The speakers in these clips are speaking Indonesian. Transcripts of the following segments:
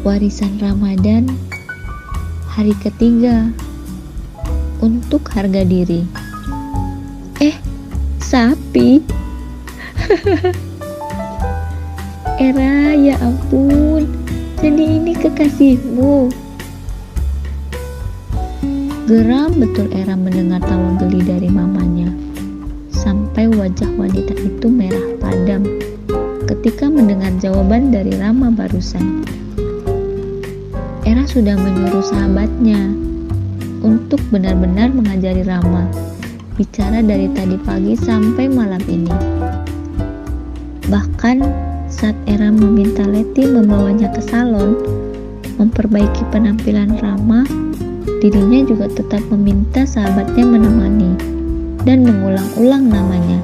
Warisan Ramadan hari ketiga untuk harga diri. Sapi. Era, ya ampun, jadi ini kekasihmu. Geram betul Era mendengar tawa geli dari mamanya, sampai wajah wanita itu merah padam ketika mendengar jawaban dari Rama barusan. Era sudah menyuruh sahabatnya untuk benar-benar mengajari Rama bicara dari tadi pagi sampai malam ini. Bahkan saat Era meminta Leti membawanya ke salon memperbaiki penampilan Rama, dirinya juga tetap meminta sahabatnya menemani dan mengulang-ulang namanya.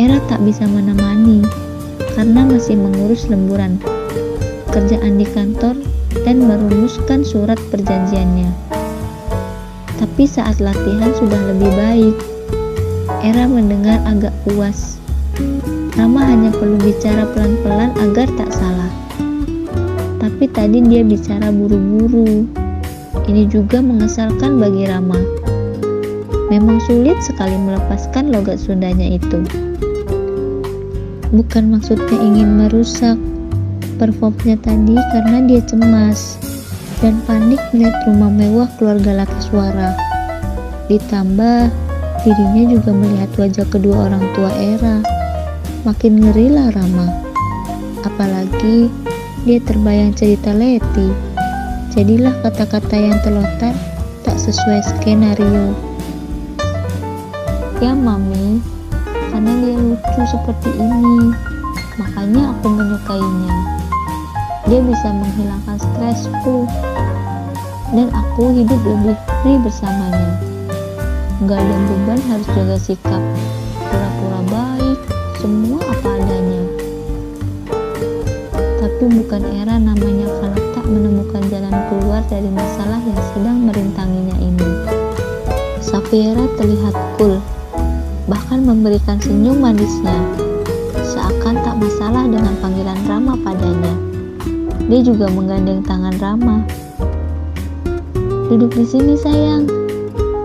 Era tak bisa menemani karena masih mengurus lemburan, kerjaan di kantor, dan merumuskan surat perjanjiannya. Tapi saat latihan sudah lebih baik, Era mendengar agak puas. Rama hanya perlu bicara pelan-pelan agar tak salah. Tapi tadi dia bicara buru-buru. Ini juga mengesalkan bagi Rama. Memang sulit sekali melepaskan logat Sundanya itu. Bukan maksudnya ingin merusak performnya tadi karena dia cemas dan panik melihat rumah mewah keluarga laki suara. Ditambah dirinya juga melihat wajah kedua orang tua Era. Makin ngerilah Rama. Apalagi dia terbayang cerita Leti. Jadilah kata-kata yang terlontar tak sesuai skenario. Ya Mami, karena dia lucu seperti ini, makanya aku menyukainya. Dia bisa menghilangkan stresku, dan aku hidup lebih free bersamanya. Gak ada beban harus jaga sikap, pura-pura baik, semua apa adanya. Tapi bukan Era namanya kalau tak menemukan jalan keluar dari masalah yang sedang merintanginya ini. Safiera terlihat cool, bahkan memberikan senyum manisnya, seakan tak masalah dengan panggilan Rama padanya. Dia juga menggandeng tangan Rama. Duduk di sini sayang,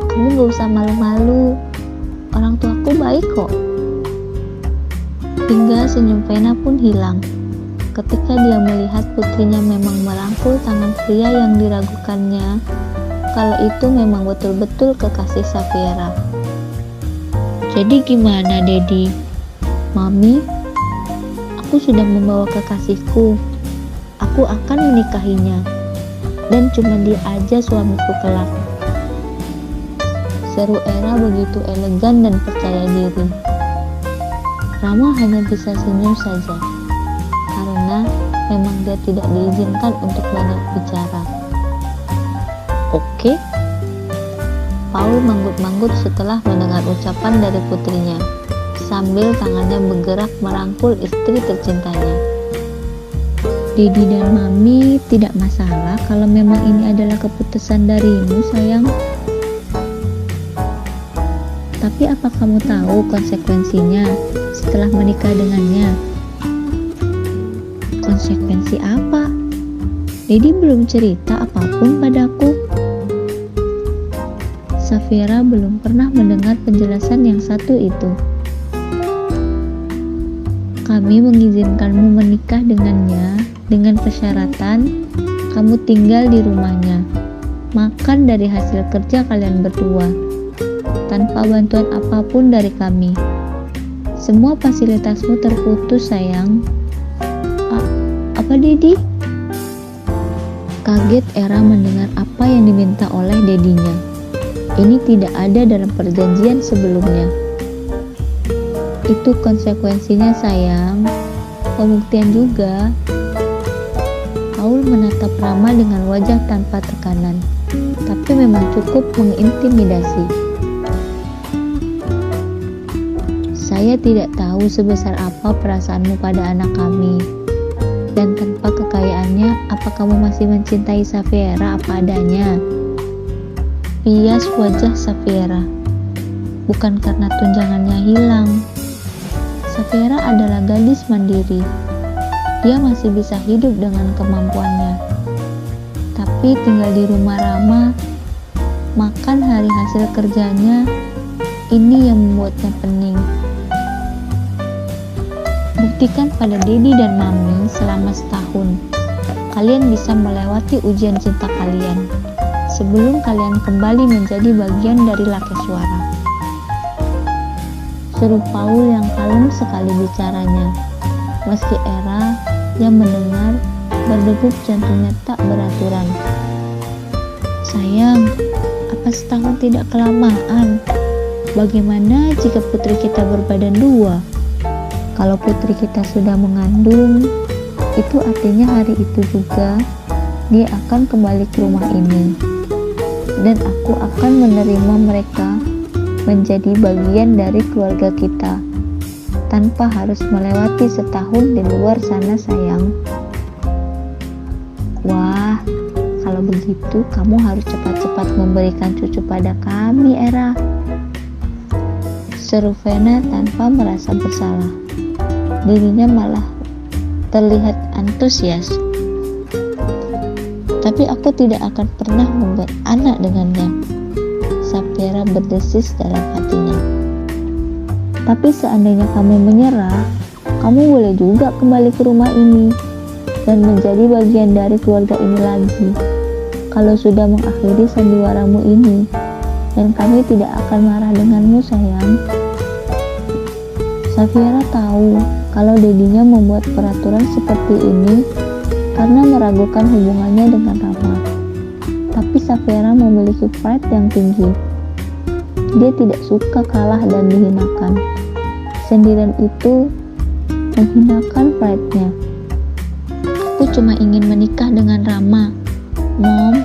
kamu gak usah malu-malu, orang tuaku baik kok. Hingga senyum Vena pun hilang ketika dia melihat putrinya memang merangkul tangan pria yang diragukannya kalau itu memang betul-betul kekasih Safiera. Jadi gimana Dedi? Mami, aku sudah membawa kekasihku. Aku akan menikahinya. Dan cuma dia aja suamiku kelak. Seru Era begitu elegan dan percaya diri. Rama hanya bisa senyum saja. Karena memang dia tidak diizinkan untuk banyak bicara. Oke? Paul manggut-manggut setelah mendengar ucapan dari putrinya, sambil tangannya bergerak merangkul istri tercintanya. Dedi dan Mami tidak masalah kalau memang ini adalah keputusan darimu sayang. Tapi apa kamu tahu konsekuensinya setelah menikah dengannya? Konsekuensi apa? Dedi belum cerita apapun padaku. Safiera belum pernah mendengar penjelasan yang satu itu. Kami mengizinkanmu menikah dengannya dengan persyaratan kamu tinggal di rumahnya, makan dari hasil kerja kalian berdua, tanpa bantuan apapun dari kami. Semua fasilitasmu terputus sayang. Apa Dedi? Kaget Era mendengar apa yang diminta oleh dedinya. Ini tidak ada dalam perjanjian sebelumnya. Itu konsekuensinya sayang. Pembuktian juga. Paul menatap Rama dengan wajah tanpa tekanan, tapi memang cukup mengintimidasi. Saya tidak tahu sebesar apa perasaanmu pada anak kami. Dan tanpa kekayaannya, apa kamu masih mencintai Safiera apa adanya? Pias wajah Safiera. Bukan karena tunjangannya hilang. Safiera adalah gadis mandiri. dia masih bisa hidup dengan kemampuannya. Tapi tinggal di rumah Rama, makan hari hasil kerjanya, ini yang membuatnya pening. Buktikan pada Dedi dan Mami selama setahun, kalian bisa melewati ujian cinta kalian sebelum kalian kembali menjadi bagian dari Lakeswara. Seru Paul yang kalem sekali bicaranya, meski Era yang mendengar berdegup jantungnya tak beraturan. Sayang, apa setahun tidak kelamaan? Bagaimana jika putri kita berbadan dua? Kalau putri kita sudah mengandung, itu artinya hari itu juga dia akan kembali ke rumah ini. Dan aku akan menerima mereka menjadi bagian dari keluarga kita, tanpa harus melewati setahun di luar sana, sayang. Wah, kalau begitu kamu harus cepat-cepat memberikan cucu pada kami, Era. Seru Vena tanpa merasa bersalah. Dirinya malah terlihat antusias. Tapi aku tidak akan pernah membuat anak dengannya, Sapphira berdesis dalam hatinya. Tapi seandainya kamu menyerah, kamu boleh juga kembali ke rumah ini dan menjadi bagian dari keluarga ini lagi. Kalau sudah mengakhiri sandiwaramu ini, dan kami tidak akan marah denganmu, sayang. Sapphira tahu kalau dedinya membuat peraturan seperti ini karena meragukan hubungannya dengan Rama. Tapi Sapphira memiliki pride yang tinggi. Dia tidak suka kalah dan dihinakan. Sendirian itu menghinakan pride-nya. Aku cuma ingin menikah dengan Rama. Mom,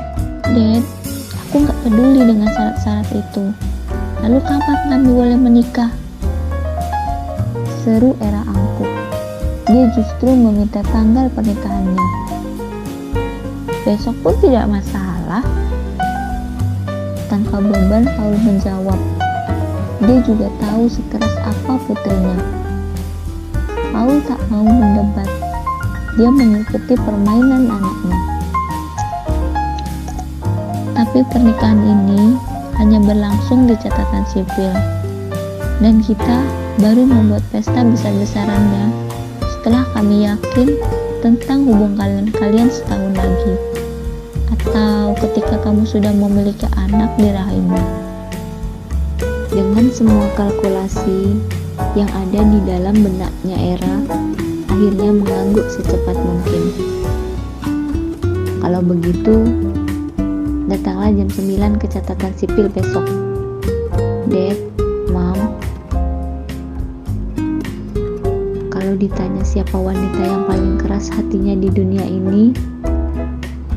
Dad, aku gak peduli dengan syarat-syarat itu. Lalu kapan kami boleh menikah? Seru Era angkuh. Dia justru meminta tanggal pernikahannya. Besok pun tidak masalah. Tanpa beban Paul menjawab. Dia juga tahu sekeras apa putrinya. Paul tak mau mendebat. Dia mengikuti permainan anaknya. Tapi pernikahan ini hanya berlangsung di catatan sipil. Dan kita baru membuat pesta besar-besarannya setelah kami yakin tentang hubungan kalian setahun lagi, atau ketika kamu sudah memiliki anak di rahimmu. Dengan semua kalkulasi yang ada di dalam benaknya Era, akhirnya mengangguk secepat mungkin. Kalau begitu, datanglah jam 9 ke catatan sipil besok. Dad, Mom, kalau ditanya siapa wanita yang paling keras hatinya di dunia ini,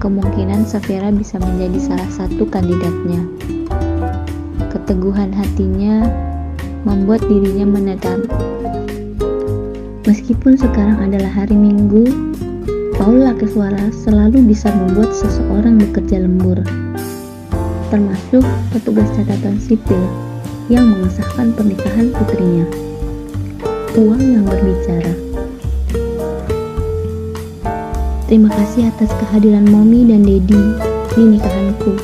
kemungkinan Sapphira bisa menjadi salah satu kandidatnya. Keteguhan hatinya membuat dirinya menetap. Meskipun sekarang adalah hari Minggu, Paul Lakeswara selalu bisa membuat seseorang bekerja lembur, termasuk petugas catatan sipil yang mengesahkan pernikahan putrinya. Uang yang berbicara. Terima kasih atas kehadiran Mommy dan Daddy di nikahanku.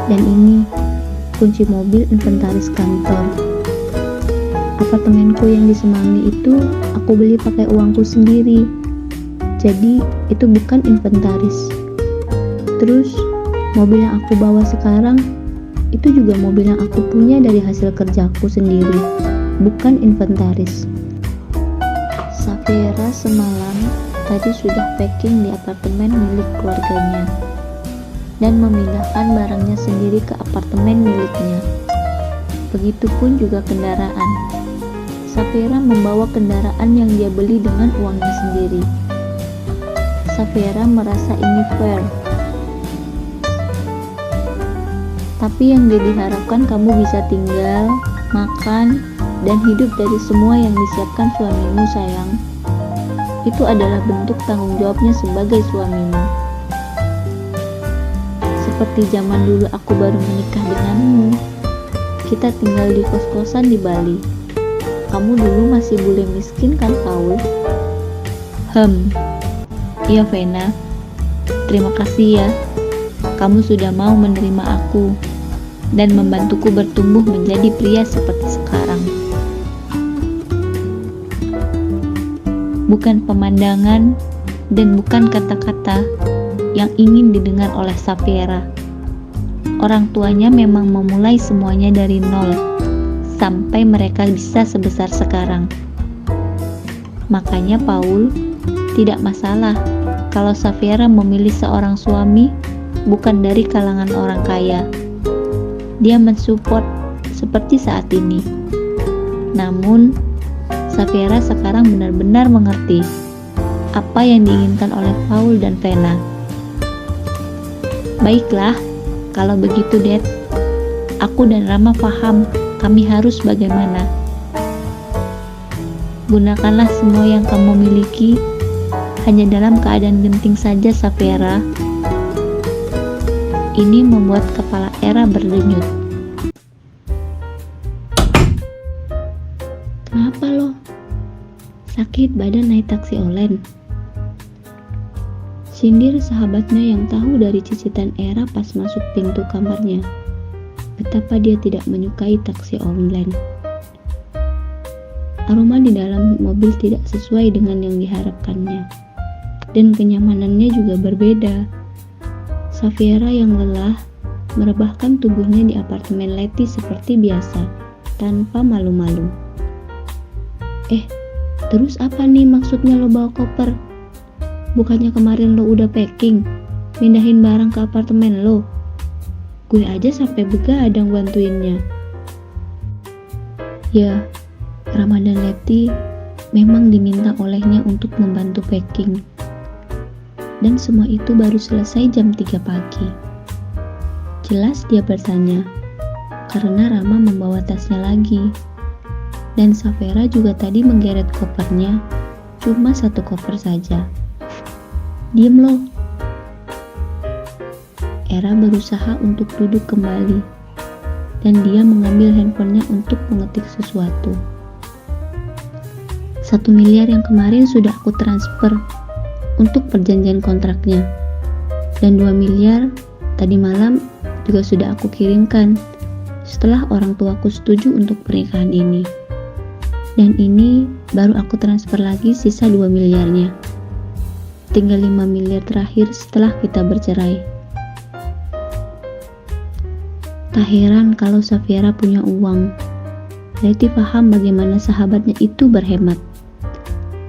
Dan ini kunci mobil inventaris kantor. Apartemenku yang di Semanggi itu aku beli pakai uangku sendiri. Jadi itu bukan inventaris. Terus mobil yang aku bawa sekarang itu juga mobil yang aku punya dari hasil kerjaku sendiri, bukan inventaris. Sapphira semalam tadi sudah packing di apartemen milik keluarganya dan memindahkan barangnya sendiri ke apartemen miliknya. Begitupun juga kendaraan. Sapphira membawa kendaraan yang dia beli dengan uangnya sendiri. Sapphira merasa ini fair. Tapi yang dia diharapkan kamu bisa tinggal, makan, dan hidup dari semua yang disiapkan suamimu, sayang. Itu adalah bentuk tanggung jawabnya sebagai suamimu. Seperti zaman dulu aku baru menikah denganmu. Kita tinggal di kos-kosan di Bali. Kamu dulu masih bule miskin kan, Paul? Iya Vena, terima kasih ya. Kamu sudah mau menerima aku dan membantuku bertumbuh menjadi pria seperti sekarang. Bukan pemandangan dan bukan kata-kata yang ingin didengar oleh Safiera. Orang tuanya memang memulai semuanya dari nol sampai mereka bisa sebesar sekarang. Makanya Paul, tidak masalah kalau Safiera memilih seorang suami bukan dari kalangan orang kaya. Dia mensupport seperti saat ini. Namun, Safiera sekarang benar-benar mengerti apa yang diinginkan oleh Paul dan Vena. Baiklah, kalau begitu Dad, aku dan Rama paham kami harus bagaimana. Gunakanlah semua yang kamu miliki, hanya dalam keadaan genting saja Safiera. Ini membuat kepala Era berdenyut. Kenapa lo? Sakit badan naik taksi online? Sindir sahabatnya yang tahu dari cicitan Era pas masuk pintu kamarnya. Betapa dia tidak menyukai taksi online. Aroma di dalam mobil tidak sesuai dengan yang diharapkannya. Dan kenyamanannya juga berbeda. Safiera yang lelah merebahkan tubuhnya di apartemen Letty seperti biasa, tanpa malu-malu. Terus apa nih maksudnya lo bawa koper? Bukannya kemarin lo udah packing, pindahin barang ke apartemen lo? Gue aja sampai begadang bantuinnya. Ya, Rama dan Letty memang diminta olehnya untuk membantu packing. Dan semua itu baru selesai jam 3 pagi. Jelas dia bertanya, karena Rama membawa tasnya lagi. Dan Safiera juga tadi menggeret kopernya, cuma satu koper saja. Diem lo. Era berusaha untuk duduk kembali, dan dia mengambil handphonenya untuk mengetik sesuatu. 1 miliar yang kemarin sudah aku transfer untuk perjanjian kontraknya, dan 2 miliar tadi malam juga sudah aku kirimkan setelah orang tuaku setuju untuk pernikahan ini. Dan ini baru aku transfer lagi sisa 2 miliarnya. Tinggal 5 miliar terakhir setelah kita bercerai. Tak heran kalau Safiera punya uang. Letty paham bagaimana sahabatnya itu berhemat.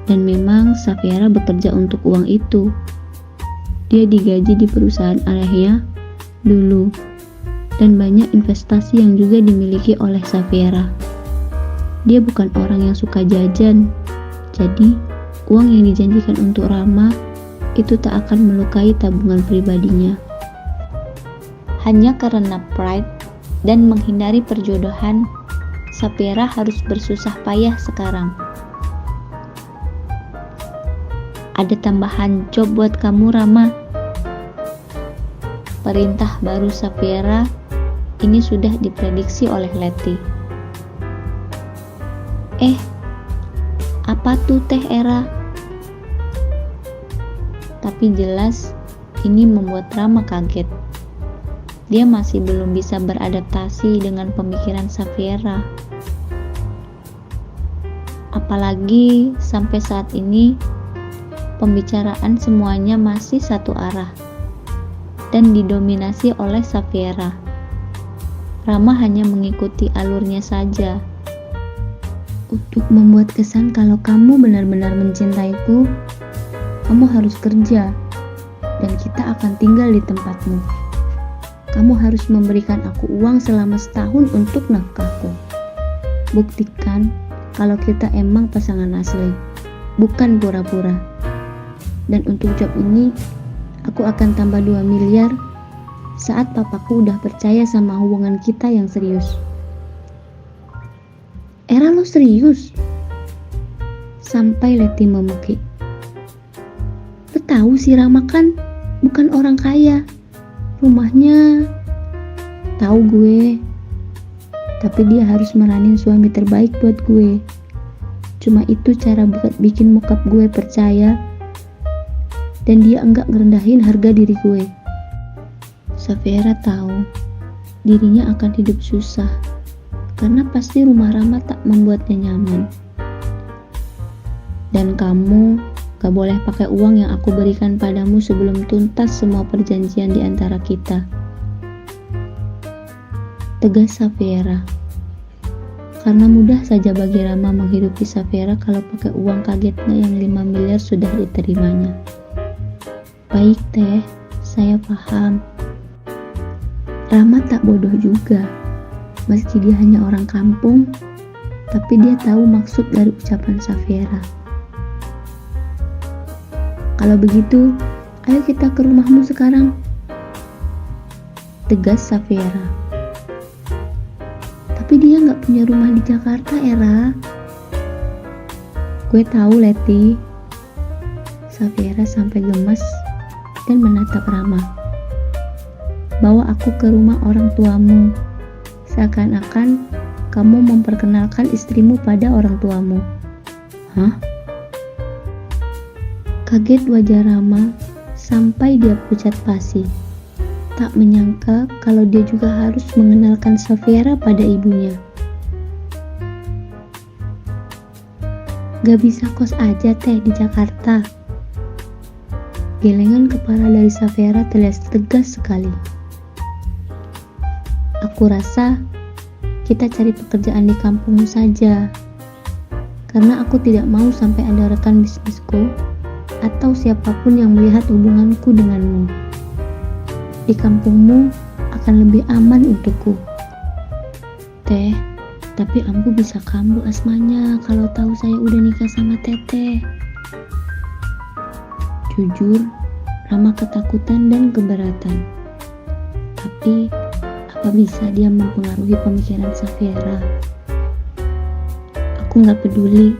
Dan memang Safiera bekerja untuk uang itu. Dia digaji di perusahaan ayahnya dulu. Dan banyak investasi yang juga dimiliki oleh Safiera. Dia bukan orang yang suka jajan. Jadi, uang yang dijanjikan untuk Rama itu tak akan melukai tabungan pribadinya. Hanya karena pride dan menghindari perjodohan, Safiera harus bersusah payah sekarang. Ada tambahan job buat kamu, Rama. Perintah baru Safiera ini sudah diprediksi oleh Letty. Apa tuh Teh Era? Tapi jelas ini membuat Rama kaget. Dia masih belum bisa beradaptasi dengan pemikiran Safiera. Apalagi sampai saat ini pembicaraan semuanya masih satu arah dan didominasi oleh Safiera. Rama hanya mengikuti alurnya saja. Untuk membuat kesan kalau kamu benar-benar mencintaiku, kamu harus kerja dan kita akan tinggal di tempatmu. Kamu harus memberikan aku uang selama setahun untuk nafkahku. Buktikan kalau kita emang pasangan asli, bukan pura-pura. Dan untuk job ini, aku akan tambah 2 miliar saat papaku udah percaya sama hubungan kita yang serius. Era, lo serius? Sampai Letty memukik. Lo tahu si Rama kan bukan orang kaya. Rumahnya tahu gue. Tapi dia harus meranin suami terbaik buat gue. Cuma itu cara bikin bokap gue percaya dan dia enggak ngerendahin harga diri gue. Safiera tahu dirinya akan hidup susah karena pasti rumah Rama tak membuatnya nyaman. Dan kamu gak boleh pakai uang yang aku berikan padamu sebelum tuntas semua perjanjian di antara kita, tegas Safiera. Karena mudah saja bagi Rama menghidupi Safiera kalau pakai uang kagetnya yang 5 miliar sudah diterimanya. Baik Teh, saya paham. Rama tak bodoh juga. Meski dia hanya orang kampung, tapi dia tahu maksud dari ucapan Safiera. Kalau begitu, ayo kita ke rumahmu sekarang, tegas Safiera. Tapi dia gak punya rumah di Jakarta, Era. Gue tahu, Leti. Safiera sampai gemas dan menatap Rama. Bawa aku ke rumah orang tuamu, seakan-akan kamu memperkenalkan istrimu pada orang tuamu. Hah? Kaget wajah Rama sampai dia pucat pasi. Tak menyangka kalau dia juga harus mengenalkan Safiera pada ibunya. Gak bisa kos aja Teh di Jakarta. Gelengan kepala dari Safiera terlihat tegas sekali. Aku rasa kita cari pekerjaan di kampungmu saja. Karena aku tidak mau sampai ada rekan bisnisku atau siapapun yang melihat hubunganku denganmu. Di kampungmu akan lebih aman untukku. Teh, tapi Ambu bisa kambuh asmanya kalau tahu saya udah nikah sama Teteh. Jujur, Rama ketakutan dan keberatan. Tapi, apa bisa dia mempengaruhi pemikiran Safiera? Aku gak peduli.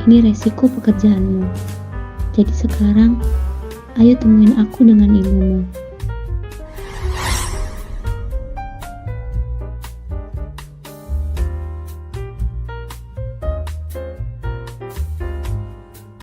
Ini resiko pekerjaanmu. Jadi sekarang, ayo temuin aku dengan ibumu.